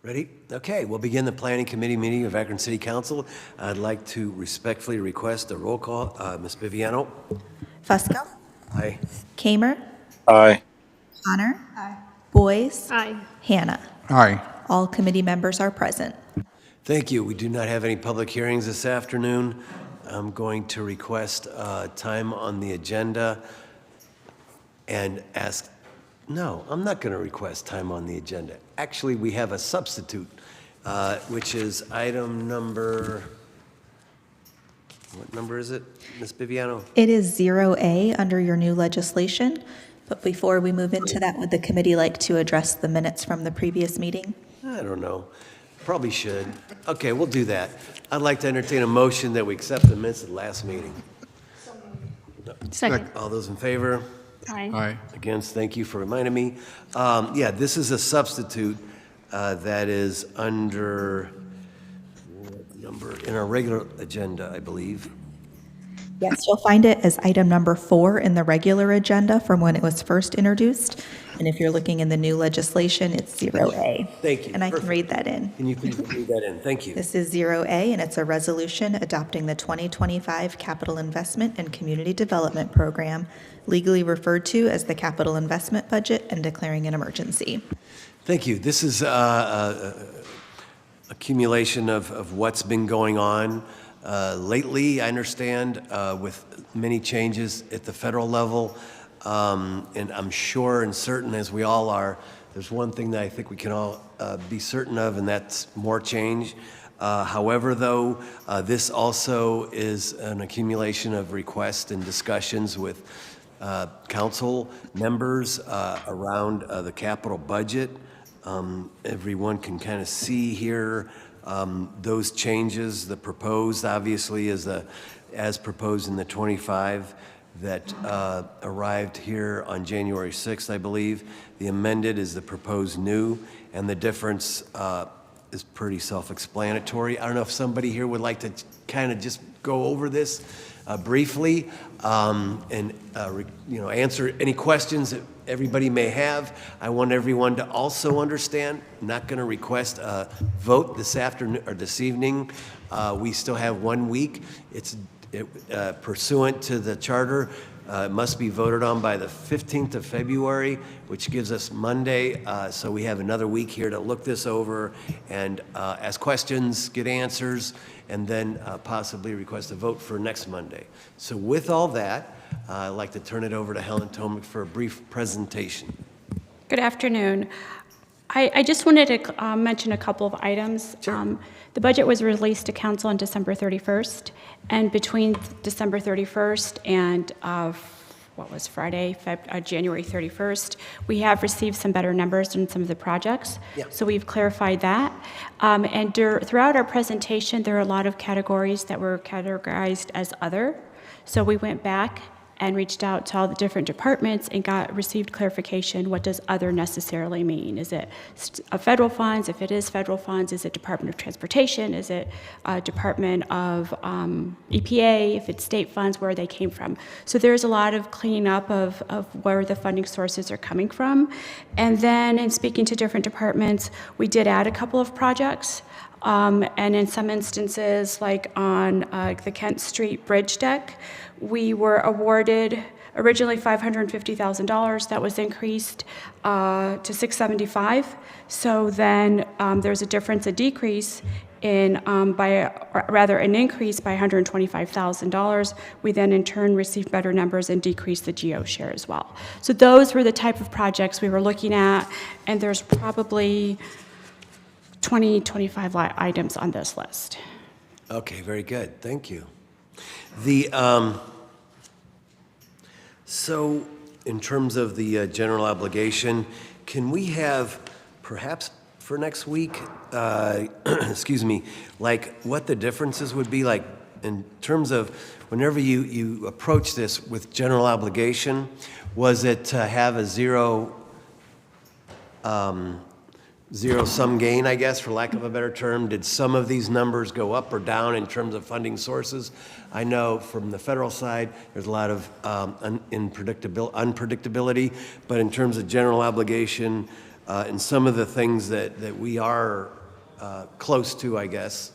Ready? Okay, we'll begin the Planning Committee meeting of Akron City Council. I'd like to respectfully request a roll call. Ms. Viviano? Fusco. Aye. Kamer. Aye. Connor. Aye. Boyce. Aye. Hannah. Aye. All committee members are present. Thank you. We do not have any public hearings this afternoon. I'm going to request time on the agenda and ask, no, I'm not going to request time on the agenda. Actually, we have a substitute, which is item number, what number is it, Ms. Viviano? It is 0A under your new legislation, but before we move into that, would the committee like to address the minutes from the previous meeting? I don't know. Probably should. Okay, we'll do that. I'd like to entertain a motion that we accept the minutes of the last meeting. Second. All those in favor? Aye. Aye. Against, thank you for reminding me. Yeah, this is a substitute that is under what number in our regular agenda, I believe. Yes, you'll find it as item number 4 in the regular agenda from when it was first introduced. And if you're looking in the new legislation, it's 0A. Thank you. And I can Perfect. read that in. Can you please read that in? Thank you. This is 0A, and it's a resolution adopting the 2025 Capital Investment and Community Development Program, legally referred to as the Capital Investment Budget, and declaring an emergency. Thank you. This is accumulation of what's been going on lately, I understand, with many changes at the federal level. And I'm sure and certain, as we all are, there's one thing that I think we can all be certain of, and that's more change. However, though, this also is an accumulation of requests and discussions with council members around the capital budget. Everyone can kind of see here those changes. The proposed, obviously, is as proposed in the 25 that arrived here on January 6th, I believe. The amended is the proposed new, and the difference is pretty self-explanatory. I don't know if somebody here would like to kind of just go over this briefly and answer any questions that everybody may have. I want everyone to also understand, I'm not going to request a vote this afternoon or this evening. We still have 1 week. It's pursuant to the charter, it must be voted on by the 15th of February, which gives us Monday. So we have another week here to look this over and ask questions, get answers, and then possibly request a vote for next Monday. So with all that, I'd like to turn it over to Helen Tomic for a brief presentation. Good afternoon. I just wanted to mention a couple of items. Sure. The budget was released to council on December 31st, and between December 31st and Friday, January 31st, we have received some better numbers on some of the projects. Yeah. So we've clarified that. And throughout our presentation, there are a lot of categories that were categorized as other. So we went back and reached out to all the different departments and received clarification. What does other necessarily mean? Is it federal funds? If it is federal funds, is it Department of Transportation? Is it Department of EPA? If it's state funds, where they came from. So there's a lot of cleaning up of where the funding sources are coming from. And then in speaking to different departments, we did add a couple of projects. And in some instances, like on the Kent Street Bridge deck, we were awarded originally $550,000. That was increased to $675,000. So then there's a decrease in an increase by $125,000. We then in turn received better numbers and decreased the GO share as well. So those were the type of projects we were looking at, and there's probably 25 items on this list. Okay, very good. Thank you. So in terms of the general obligation, can we have perhaps for next week, excuse me, like what the differences would be like in terms of whenever you approach this with general obligation, was it to have a zero-sum gain, I guess, for lack of a better term? Did some of these numbers go up or down in terms of funding sources? I know from the federal side, there's a lot of unpredictability, but in terms of general obligation, and some of the things that we are close to, I guess,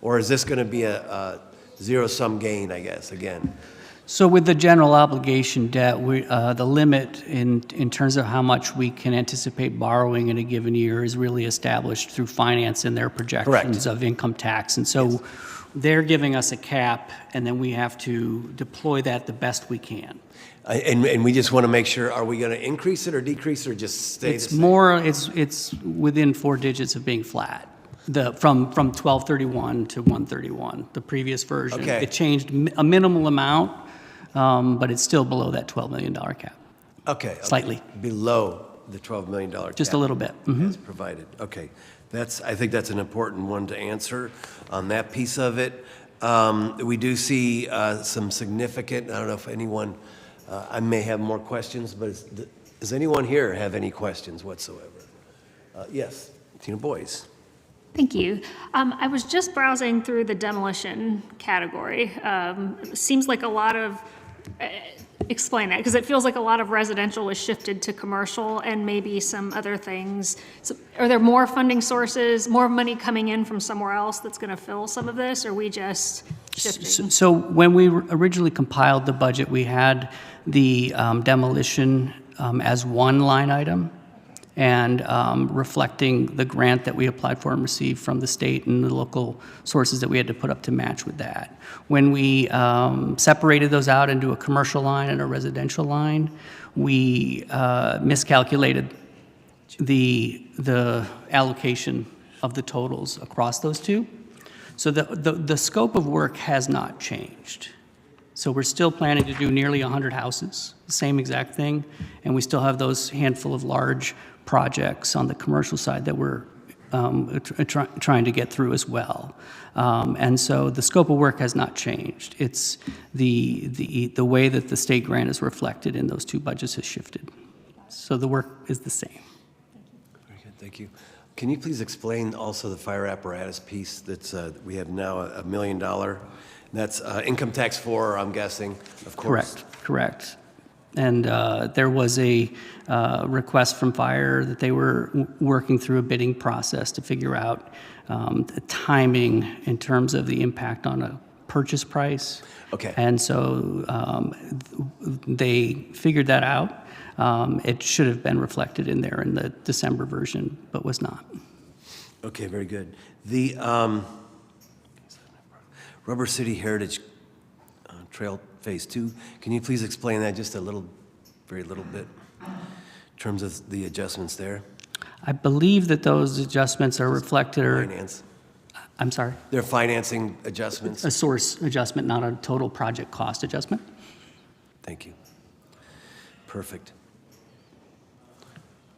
or is this going to be a zero-sum gain, I guess, again? So with the general obligation debt, the limit in terms of how much we can anticipate borrowing in a given year is really established through finance and their projections of income tax. And so they're giving us a cap, and then we have to deploy that the best we can. And we just want to make sure, are we going to increase it or decrease it or just stay the same? It's within 4 digits of being flat. From 1231 to 131, the previous version. Okay. It changed a minimal amount, but it's still below that $12 million cap. Okay. Slightly. Below the $12 million cap. Just a little bit. Mm-hmm. That's provided. Okay. I think that's an important one to answer on that piece of it. We do see some significant, I don't know if anyone, I may have more questions, but does anyone here have any questions whatsoever? Yes, Tina Boyce. Thank you. I was just browsing through the demolition category. Seems like a lot of, explain that, because it feels like a lot of residential is shifted to commercial and maybe some other things. So are there more funding sources, more money coming in from somewhere else that's going to fill some of this, or are we just shifting? So when we originally compiled the budget, we had the demolition as one line item, and reflecting the grant that we applied for and received from the state and the local sources that we had to put up to match with that. When we separated those out into a commercial line and a residential line, we miscalculated the allocation of the totals across those two. So the scope of work has not changed. So we're still planning to do nearly 100 houses, the same exact thing, and we still have those handful of large projects on the commercial side that we're trying to get through as well. And so the scope of work has not changed. It's the way that the state grant is reflected in those two budgets has shifted. So the work is the same. Very good, thank you. Can you please explain also the fire apparatus piece that's, we have now $1 million? That's income tax for, I'm guessing, of course. Correct. And there was a request from fire that they were working through a bidding process to figure out the timing in terms of the impact on a purchase price. Okay. And so they figured that out. It should have been reflected in there in the December version, but was not. Okay, very good. The Rubber City Heritage Trail Phase 2, can you please explain that just very little bit, in terms of the adjustments there? I believe that those adjustments are reflected, Finance. I'm sorry? They're financing adjustments? A source adjustment, not a total project cost adjustment. Thank you. Perfect.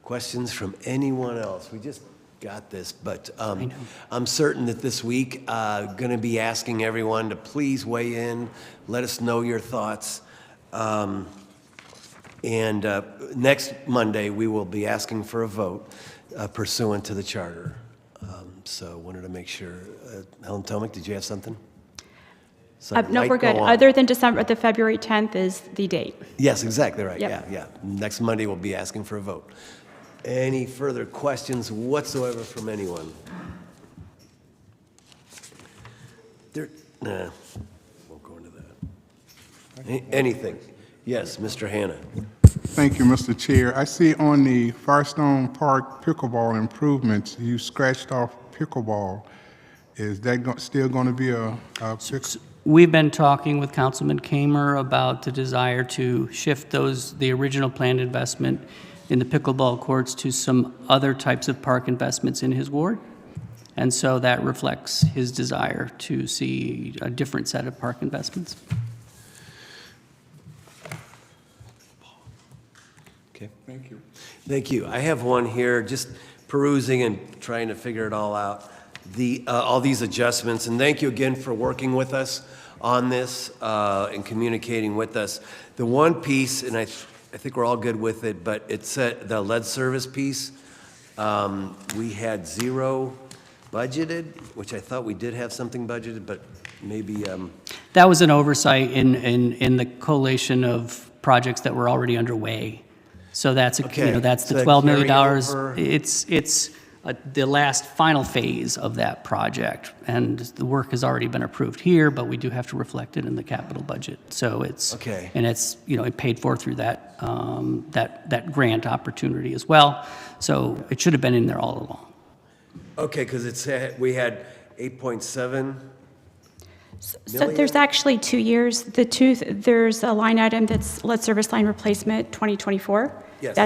Questions from anyone else? We just got this, but I'm certain that this week going to be asking everyone to please weigh in, let us know your thoughts. And next Monday, we will be asking for a vote pursuant to the charter. So wanted to make sure. Helen Tomic, did you have something? No, we're good. Other than December, the February 10th is the date. Yes, exactly right. Yep. Yeah. Next Monday, we'll be asking for a vote. Any further questions whatsoever from anyone? Nah, won't go into that. Anything? Yes, Mr. Hanna. Thank you, Mr. Chair. I see on the Firestone Park pickleball improvements, you scratched off pickleball. Is that still going to be a We've been talking with Councilman Kamer about the desire to shift the original planned investment in the pickleball courts to some other types of park investments in his ward. And so that reflects his desire to see a different set of park investments. Okay. Thank you. Thank you. I have one here, just perusing and trying to figure it all out. All these adjustments, and thank you again for working with us on this and communicating with us. The one piece, and I think we're all good with it, but it's the lead service piece. We had zero budgeted, which I thought we did have something budgeted, but maybe. That was an oversight in the collation of projects that were already underway. So that's, Okay, that's so the that $12 million. carryover- It's the last final phase of that project. And the work has already been approved here, but we do have to reflect it in the capital budget. So it's, Okay. and it's, it paid for through that, that grant opportunity as well. So it should have been in there all along. Okay, because we had 8.7. So there's actually 2 years. There's a line item that's lead service line replacement 2024. Yes.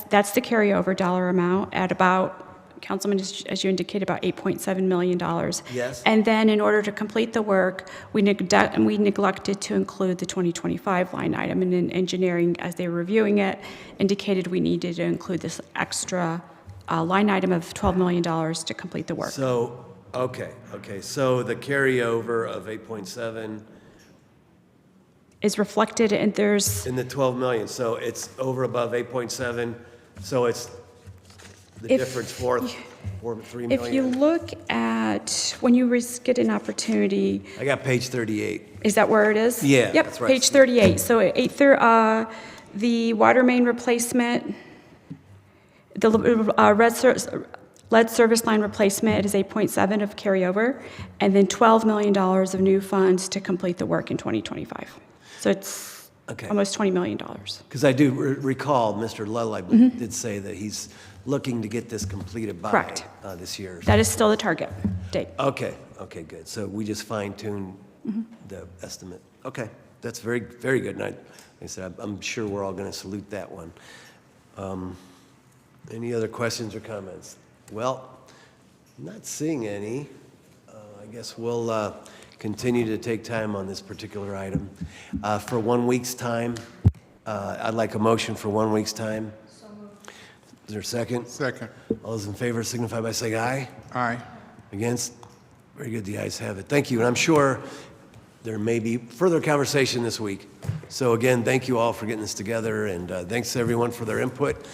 That's the carryover dollar amount at about, Councilman, as you indicated, about $8.7 million. Yes. And then in order to complete the work, we neglected to include the 2025 line item. And in engineering, as they were reviewing it, indicated we needed to include this extra line item of $12 million to complete the work. So, okay. So the carryover of 8.7 Is reflected, and there's, in the 12 million, so it's over above 8.7, so it's the If difference for 3 if you million. look at, when you get an opportunity, I got page 38. is that where it is? Yeah, Yep, that's right. page 38. So the water main replacement, the lead service line replacement is 8.7 of carryover, and then $12 million of new funds to complete the work in 2025. So it's Okay. almost $20 million. Because I do recall Mr. Lull, I believe, did say that he's looking to get this completed by Correct. this year. That is still the target date. Okay, good. So we just fine-tuned the estimate. Okay, that's very, very good. And like I said, I'm sure we're all going to salute that one. Any other questions or comments? Well, I'm not seeing any. I guess we'll continue to take time on this particular item. For 1 week's time, I'd like a motion for 1 week's time. Is there a second? Second. All those in favor signify by saying aye. Aye. Against? Very good, the ayes have it. Thank you, and I'm sure there may be further conversation this week. So again, thank you all for getting this together, and thanks to everyone for their input.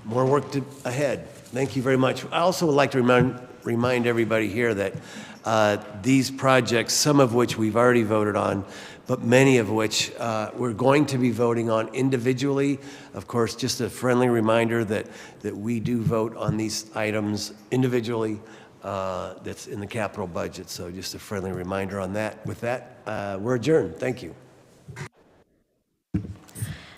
More work ahead. Thank you very much. I also would like to remind everybody here that these projects, some of which we've already voted on, but many of which we're going to be voting on individually. Of course, just a friendly reminder that we do vote on these items individually. That's in the capital budget. So just a friendly reminder on that. With that, we're adjourned. Thank you.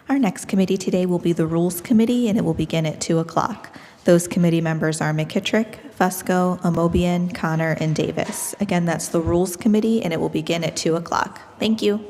Our next committee today will be the Rules Committee, and it will begin at 2 o'clock. Those committee members are McKittrick, Fusco, Amobian, Connor, and Davis. Again, that's the Rules Committee, and it will begin at 2 o'clock. Thank you.